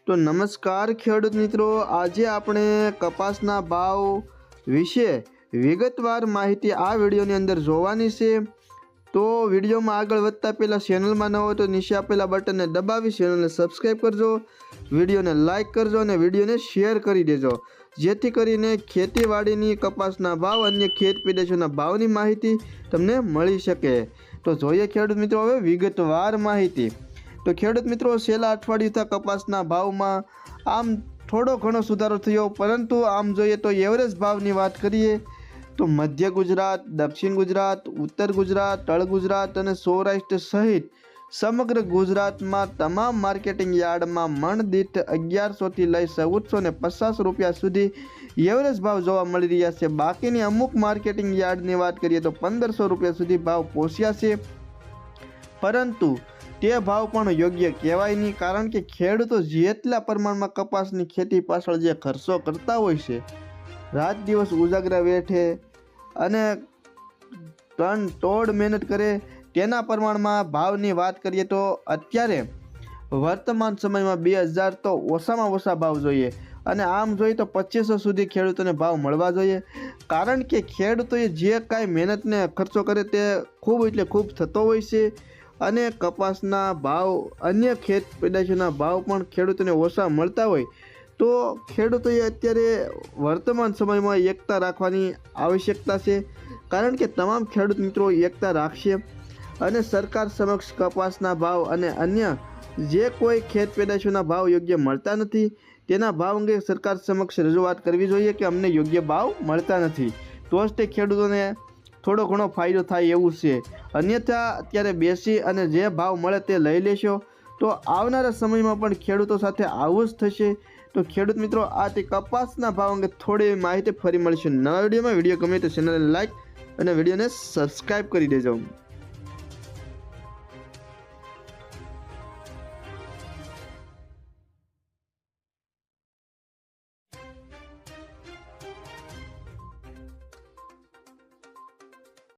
તો નમસ્કાર ખેડૂત મિત્રો, આજે આપણે કપાસના ભાવ વિશે વિગતવાર માહિતી આ વિડીયોની અંદર જોવાની છે। તો વિડીયોમાં આગળ વધતા પહેલાં ચેનલમાં ન હોય તો નીચે આપેલા બટનને દબાવી ચેનલને સબસ્ક્રાઈબ કરજો, વિડીયોને લાઇક કરજો અને વિડીયોને શેર કરી દેજો, જેથી કરીને ખેતીવાડીની કપાસના ભાવ અન્ય ખેત પેદાશોના ભાવની માહિતી તમને મળી શકે। તો જોઈએ ખેડૂત મિત્રો હવે વિગતવાર માહિતી। તો ખેડૂત મિત્રો, છેલ્લા અઠવાડિયું કપાસના ભાવમાં આમ થોડો ઘણો સુધારો થયો, પરંતુ આમ જોઈએ તો એવરેજ ભાવની વાત કરીએ તો મધ્ય ગુજરાત, દક્ષિણ ગુજરાત, ઉત્તર ગુજરાત, તળ ગુજરાત અને સૌરાષ્ટ્ર સહિત સમગ્ર ગુજરાતમાં તમામ માર્કેટિંગ યાર્ડમાં મણ દીઠ 1100થી લઈ 1450 રૂપિયા સુધી એવરેજ ભાવ જોવા મળી રહ્યા છે। બાકીની અમુક માર્કેટિંગ યાર્ડની વાત કરીએ તો 1500 રૂપિયા સુધી ભાવ પહોંચ્યા છે, પરંતુ તે ભાવ પણ યોગ્ય કહેવાય નહીં, કારણ કે ખેડૂતો જેટલા પ્રમાણમાં કપાસની ખેતી પાછળ જે ખર્ચો કરતા હોય છે, રાત દિવસ ઉજાગરા વેઠે અને ટન તોડ મહેનત કરે, તેના પ્રમાણમાં ભાવની વાત કરીએ તો અત્યારે વર્તમાન સમયમાં 2000 તો ઓછામાં ઓછા ભાવ જોઈએ, અને આમ જોઈએ તો 2500 સુધી ખેડૂતોને ભાવ મળવા જોઈએ, કારણ કે ખેડૂતોએ જે કાંઈ મહેનતને ખર્ચો કરે તે ખૂબ એટલે ખૂબ થતો હોય છે, અને કપાસના ભાવ અન્ય ખેત પેદાશોના ભાવ પણ ખેડૂતોને ઓછા મળતા હોય, તો ખેડૂતોએ અત્યારે વર્તમાન સમયમાં એકતા રાખવાની આવશ્યકતા છે, કારણ કે તમામ ખેડૂત મિત્રો એકતા રાખશે અને સરકાર સમક્ષ કપાસના ભાવ અને અન્ય જે કોઈ ખેત પેદાશોના ભાવ યોગ્ય મળતા નથી તેના ભાવ અંગે સરકાર સમક્ષ રજૂઆત કરવી જોઈએ કે અમને યોગ્ય ભાવ મળતા નથી, તો જ તે ખેડૂતોને થોડો ઘણો ફાયદો થાય એવું છે। અન્યથા અત્યારે બેસી અને જે ભાવ મળે તે લઈ લેશો તો આવનારા સમયમાં પણ ખેડૂતો સાથે આવું જ થશે। તો ખેડૂત મિત્રો, આ તે કપાસના ભાવ અંગે થોડી માહિતી, ફરી મળીશું નવા વિડીયોમાં। વિડીયો ગમે તો ચેનલને લાઈક અને વિડીયોને સબસ્ક્રાઈબ કરી દેજો।